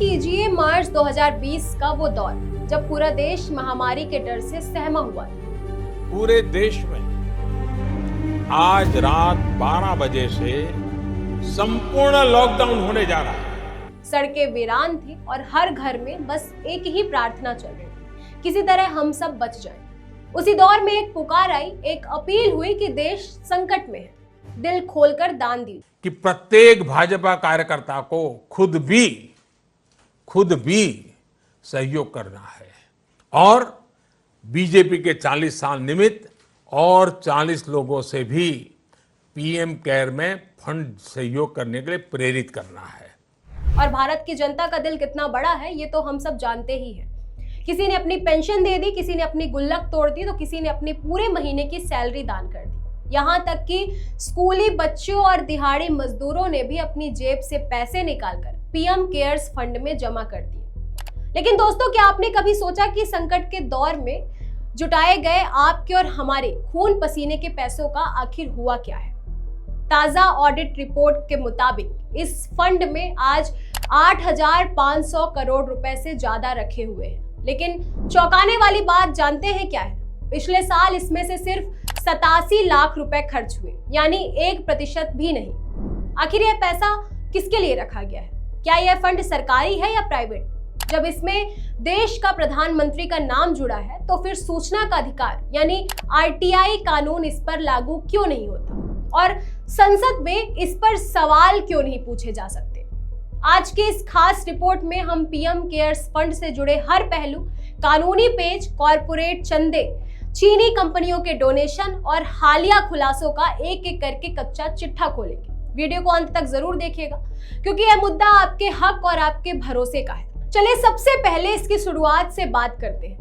कीजिए मार्च 2020 का वो दौर जब पूरा देश महामारी के डर से सहमा हुआ था। पूरे देश में आज रात 12 बजे से संपूर्ण लॉकडाउन होने जा रहा है। सड़कें वीरान थी और हर घर में बस एक ही प्रार्थना चल रही थी, किसी तरह हम सब बच जाएं। उसी दौर में एक पुकार आई, एक अपील हुई कि देश संकट में है, दिल खोलकर दान दीजिए। कि प्रत्येक भाजपा कार्यकर्ता को खुद भी सहयोग करना है और बीजेपी के 40 साल निमित्त और 40 लोगों से भी पीएम केयर में फंड सहयोग करने के लिए प्रेरित करना है। और भारत की जनता का दिल कितना बड़ा है ये तो हम सब जानते ही हैं। किसी ने अपनी पेंशन दे दी, किसी ने अपनी गुल्लक तोड़ दी, तो किसी ने अपने पूरे महीने की सैलरी दान कर दी। यहाँ तक कि स्कूली बच्चों और दिहाड़ी मजदूरों ने भी अपनी जेब से पैसे निकालकर पीएम केयर्स फंड में जमा कर दिए। लेकिन दोस्तों, क्या आपने कभी सोचा कि संकट के दौर में जुटाए गए आपके और हमारे खून पसीने के पैसों का आखिर हुआ क्या है? ताजा ऑडिट रिपोर्ट के मुताबिक इस फंड में आज 8,500 करोड़ रुपए से ज्यादा रखे हुए हैं। लेकिन चौंकाने वाली बात जानते हैं क्या है? पिछले साल इसमें से सिर्फ 87 लाख रुपए खर्च हुए, यानी 1% भी नहीं। आखिर यह पैसा किसके लिए रखा गया है? क्या यह फंड सरकारी है या प्राइवेट? जब इसमें देश का प्रधानमंत्री का नाम जुड़ा है तो फिर सूचना का अधिकार यानी आरटीआई कानून इस पर लागू क्यों नहीं होता और संसद में इस पर सवाल क्यों नहीं पूछे जा सकते? आज के इस खास रिपोर्ट में हम पीएम केयर्स फंड से जुड़े हर पहलू, कानूनी पेच, कॉर्पोरेट चंदे, चीनी कंपनियों के डोनेशन और हालिया खुलासों का एक एक करके कच्चा चिट्ठा खोलेंगे। वीडियो को अंत तक जरूर देखिएगा क्योंकि यह मुद्दा आपके हक और आपके भरोसे का है। चलिए सबसे पहले इसकी शुरुआत से बात करते हैं।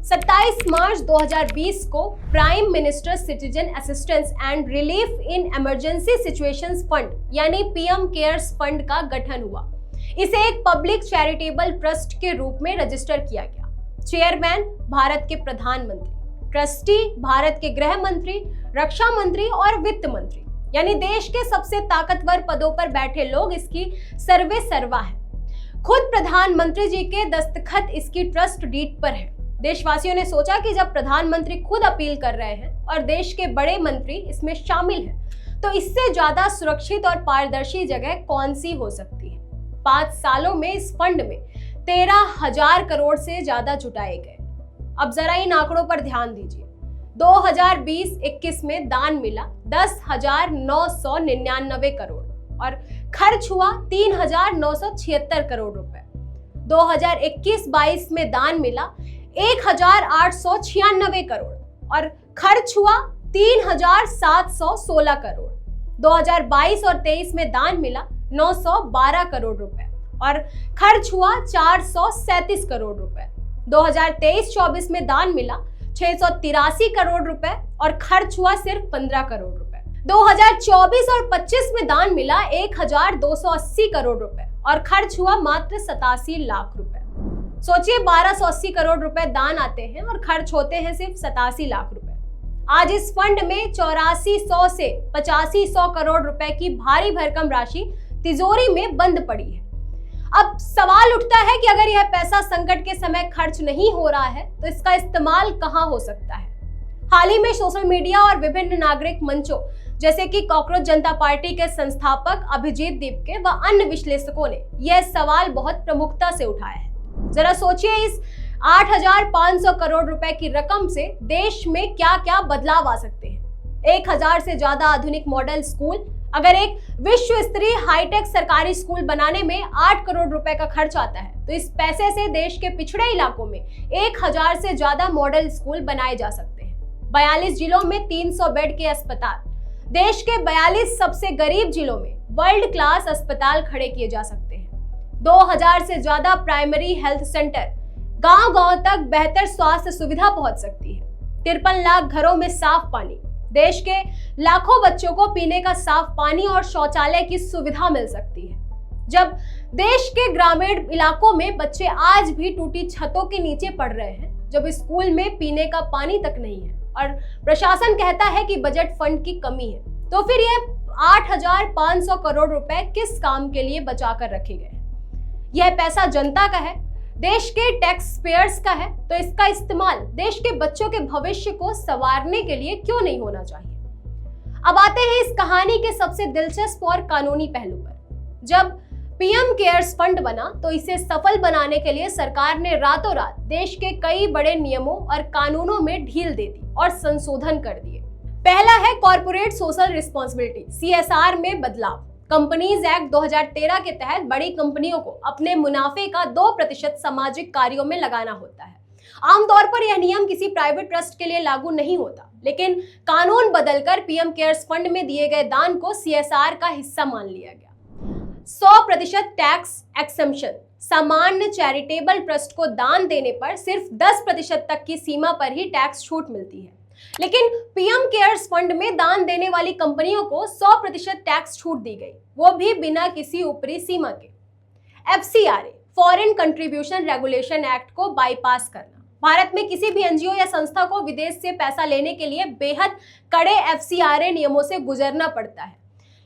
27 मार्च 2020 को prime minister citizen assistance and relief in emergency situations fund यानी पीएम केयर्स फंड का गठन हुआ। इसे एक पब्लिक चैरिटेबल ट्रस्ट के रूप में रजिस्टर किया गया। चेयरमैन भारत के प्रधानमंत्री, ट्रस्टी भारत के गृह मंत्री, रक्षा मंत्री और वित्त मंत्री, यानी देश के सबसे ताकतवर पदों पर बैठे लोग इसकी सर्वे सर्वा है। खुद प्रधानमंत्री जी के दस्तखत इसकी ट्रस्ट डीड पर है। देशवासियों ने सोचा कि जब प्रधानमंत्री खुद अपील कर रहे हैं और देश के बड़े मंत्री इसमें शामिल हैं, तो इससे ज्यादा सुरक्षित और पारदर्शी जगह कौन सी हो सकती है? 5 सालों में इस फंड में 13,000 करोड़ से ज्यादा जुटाए गए। अब जरा इन आंकड़ों पर ध्यान दीजिए। 2020-21 में दान मिला 10,999 करोड़ और खर्च हुआ 3,976 करोड़ रुपए। 2021-22 में दान मिला 1,896 करोड़ और खर्च हुआ 3,716 करोड़। 2022 और 23 में दान मिला 912 करोड़ रुपए और खर्च हुआ 437 करोड़ रुपए। 2023-24 में दान मिला 683 करोड़ रुपए और खर्च हुआ सिर्फ 15 करोड़ रुपए। 2024 और 25 में दान मिला 1,280 करोड़ रुपए और खर्च हुआ मात्र 87 लाख रुपए। सोचिए, 1,280 करोड़ रुपए दान आते हैं और खर्च होते हैं सिर्फ 87 लाख रुपए। आज इस फंड में 8400 से 8500 करोड़ रुपए की भारी भरकम राशि तिजोरी में बंद पड़ी है। अब सवाल उठता है कि अगर यह पैसा संकट के समय खर्च नहीं हो रहा है तो इसका इस्तेमाल कहां हो सकता है? हाल ही में सोशल मीडिया और विभिन्न नागरिक मंचों जैसे कि कॉकरोच जनता पार्टी के संस्थापक अभिजीत दीपके व अन्य विश्लेषकों ने यह सवाल बहुत प्रमुखता से उठाया है। जरा सोचिए, इस 8,500 करोड़ रुपए की रकम से देश में क्या क्या बदलाव आ सकते हैं। 1,000 से ज्यादा आधुनिक मॉडल स्कूल। अगर एक विश्व स्तरीय हाईटेक सरकारी स्कूल बनाने में 8 करोड़ रुपए का खर्च आता है तो इस पैसे से देश के पिछड़े इलाकों में 1,000 से ज्यादा मॉडल स्कूल बनाए जा सकते हैं। 42 जिलों में 300 बेड के अस्पताल, देश के 42 सबसे गरीब जिलों में वर्ल्ड क्लास अस्पताल खड़े किए जा सकते हैं। 2,000 से ज्यादा प्राइमरी हेल्थ सेंटर, गांव-गांव तक बेहतर स्वास्थ्य सुविधा पहुंच सकती है। 53 लाख घरों में साफ पानी, देश के लाखों बच्चों को पीने का साफ पानी और शौचालय की सुविधा मिल सकती है। जब देश के ग्रामीण इलाकों में बच्चे आज भी टूटी छतों के नीचे पढ़ रहे हैं, जब स्कूल में पीने का पानी तक नहीं है और प्रशासन कहता है कि बजट फंड की कमी है, तो फिर यह 8,500 करोड़ रुपए किस काम के लिए बचा कर रखे गए? यह पैसा जनता का है, देश के टैक्स पेयर्स का है, तो इसका इस्तेमाल देश के बच्चों के भविष्य को संवारने के लिए क्यों नहीं होना चाहिए। अब आते हैं इस कहानी के सबसे दिलचस्प और कानूनी पहलू पर। जब पीएम केयर्स फंड बना तो इसे सफल बनाने के लिए सरकार ने रातों रात देश के कई बड़े नियमों और कानूनों में ढील दे दी और संशोधन कर दिए। पहला है कॉर्पोरेट सोशल रिस्पांसिबिलिटी, CSR में बदलाव। कंपनीज एक्ट 2013 के तहत बड़ी कंपनियों को अपने मुनाफे का 2% सामाजिक कार्यों में लगाना होता है। आमतौर पर यह नियम किसी प्राइवेट ट्रस्ट के लिए लागू नहीं होता, लेकिन कानून बदलकर पीएम केयर्स फंड में दिए गए दान को CSR का हिस्सा मान लिया गया। 100% टैक्स एक्सेम्पशन, सामान्य चैरिटेबल ट्रस्ट को दान देने पर सिर्फ 10% तक की सीमा पर ही टैक्स छूट मिलती है, लेकिन पीएम केयर्स फंड में दान देने वाली कंपनियों को 100% टैक्स छूट दी गई, वो भी बिना किसी ऊपरी सीमा के। FCRA, foreign contribution regulation act को बाईपास करना। भारत में किसी भी एनजीओ या संस्था को विदेश से पैसा लेने के लिए बेहद कड़े FCRA नियमों से गुजरना पड़ता है,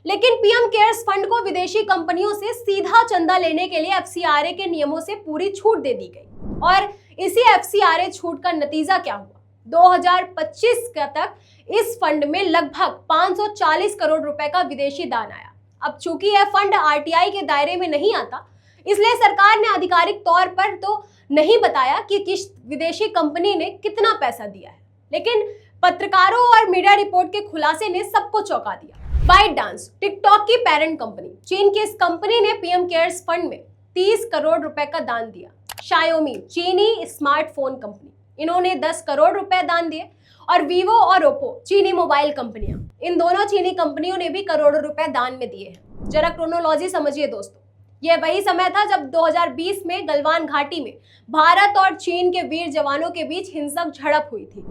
लेकिन पीएम केयर्स फंड को विदेशी कंपनियों से सीधा चंदा लेने के लिए FCRA के नियमों से पूरी छूट दे दी गई। और इसी FCRA छूट का नतीजा क्या हुआ? 2025 तक इस फंड में लगभग 540 करोड़ रुपए का विदेशी दान आया। अब चूंकि यह फंड RTI के दायरे में नहीं आता, इसलिए सरकार ने आधिकारिक तौर पर तो नहीं बताया कि किस विदेशी कंपनी ने कितना पैसा दिया है, लेकिन पत्रकारों और मीडिया रिपोर्ट के खुलासे ने सबको चौंका दिया। ByteDance, टिकटॉक की पेरेंट कंपनी, चीन की इस कंपनी ने पीएम केयर्स फंड में 30 करोड़ रुपए का दान दिया। Xiaomi, चीनी स्मार्टफोन कंपनी, इन्होंने 10 करोड़ रुपए दान दिए। और Vivo और Oppo, चीनी मोबाइल कंपनियां, इन दोनों चीनी कंपनियों ने भी करोड़ों रुपए दान में दिए हैं। जरा क्रोनोलॉजी समझिए दोस्तों, यह वही समय था जब 2020 में गलवान घाटी में भारत और चीन के वीर जवानों के बीच हिंसक झड़प हुई थी।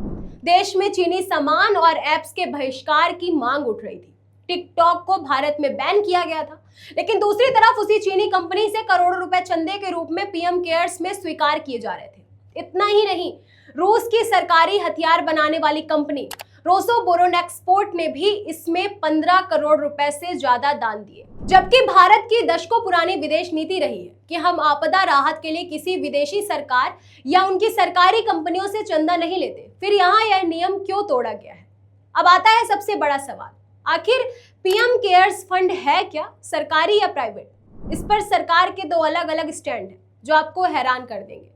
देश में चीनी सामान और ऐप्स के बहिष्कार की मांग उठ रही थी। टिकटॉक को भारत में बैन किया गया था, लेकिन दूसरी तरफ उसी चीनी कंपनी से करोड़ों रुपए चंदे के रूप में पीएम केयर्स में स्वीकार किए जा रहे थे। इतना ही नहीं, रूस की सरकारी हथियार बनाने वाली कंपनी रोसोबोरोनेक्सपोर्ट ने भी इसमें 15 करोड़ रुपए से ज्यादा दान दिए। जबकि भारत की दशकों पुरानी विदेश नीति रही है कि हम आपदा राहत के लिए किसी विदेशी सरकार या उनकी सरकारी कंपनियों से चंदा नहीं लेते, फिर यहाँ यह नियम क्यों तोड़ा गया है? अब आता है सबसे बड़ा सवाल, आखिर पीएम केयर्स फंड है क्या, सरकारी या प्राइवेट? इस पर सरकार के दो अलग अलग स्टैंड हैं जो आपको हैरान कर देंगे।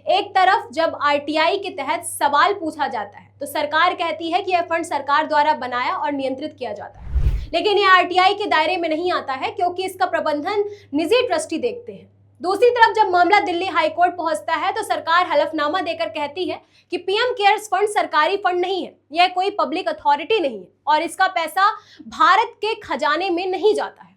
एक तरफ जब RTI के तहत सवाल पूछा जाता है तो सरकार कहती है कि यह फंड सरकार द्वारा बनाया और नियंत्रित किया जाता है, लेकिन यह RTI के दायरे में नहीं आता है क्योंकि इसका प्रबंधन निजी ट्रस्टी देखते हैं। दूसरी तरफ जब मामला दिल्ली हाईकोर्ट पहुंचता है तो सरकार हलफनामा देकर कहती है कि पीएम केयर्स फंड सरकारी फंड नहीं है, यह कोई पब्लिक अथॉरिटी नहीं है और इसका पैसा भारत के खजाने में नहीं जाता है।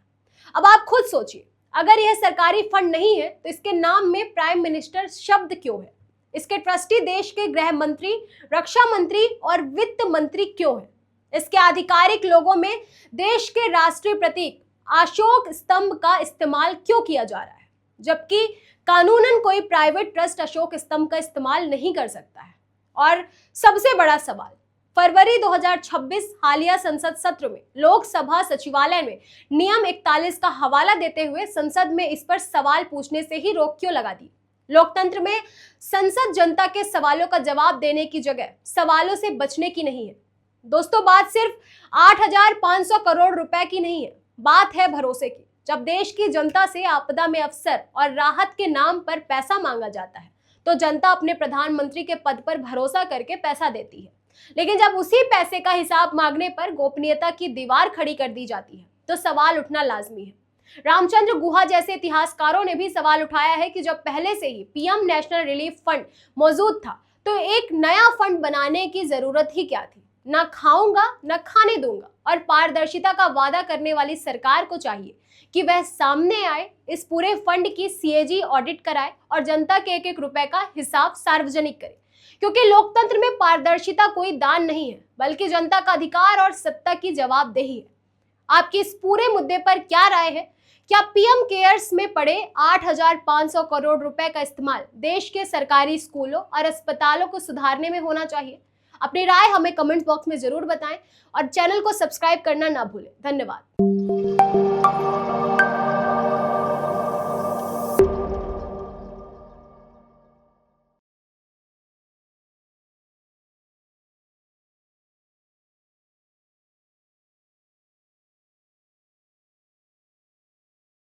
अब आप खुद सोचिए, अगर यह सरकारी फंड नहीं है तो इसके नाम में प्राइम मिनिस्टर शब्द क्यों है? इसके ट्रस्टी देश के गृह मंत्री, रक्षा मंत्री और वित्त मंत्री क्यों है? इसके आधिकारिक लोगों में देश के राष्ट्रीय प्रतीक अशोक स्तंभ का इस्तेमाल क्यों किया जा रहा है, जबकि कानूनन कोई प्राइवेट ट्रस्ट अशोक स्तंभ का इस्तेमाल नहीं कर सकता है? और सबसे बड़ा सवाल, फरवरी 2026 हालिया संसद सत्र में लोकसभा सचिवालय में नियम 41 का हवाला देते हुए संसद में इस पर सवाल पूछने से ही रोक क्यों लगा दी? लोकतंत्र में संसद जनता के सवालों का जवाब देने की जगह सवालों से बचने की नहीं है। दोस्तों, बात सिर्फ 8,500 करोड़ रुपए की नहीं है, बात है भरोसे की। जब देश की जनता से आपदा में अवसर और राहत के नाम पर पैसा मांगा जाता है तो जनता अपने प्रधानमंत्री के पद पर भरोसा करके पैसा देती है, लेकिन जब उसी पैसे का हिसाब मांगने पर गोपनीयता की दीवार खड़ी कर दी जाती है तो सवाल उठना लाजमी है। रामचंद्र गुहा जैसे इतिहासकारों ने भी सवाल उठाया है कि जब पहले से ही पीएम नेशनल रिलीफ फंड मौजूद था तो एक नया फंड बनाने की जरूरत ही क्या थी? ना खाऊंगा ना खाने दूंगा। और पारदर्शिता का वादा करने वाली सरकार को चाहिए कि वह सामने आए, इस पूरे फंड की CAG ऑडिट कराए और जनता के एक एक रुपए का हिसाब सार्वजनिक करे, क्योंकि लोकतंत्र में पारदर्शिता कोई दान नहीं है बल्कि जनता का अधिकार और सत्ता की जवाबदेही है। आपकी इस पूरे मुद्दे पर क्या राय है? क्या पीएम केयर्स में पड़े 8,500 करोड़ रुपए का इस्तेमाल देश के सरकारी स्कूलों और अस्पतालों को सुधारने में होना चाहिए? अपनी राय हमें कमेंट बॉक्स में जरूर बताएं और चैनल को सब्सक्राइब करना ना भूलें। धन्यवाद।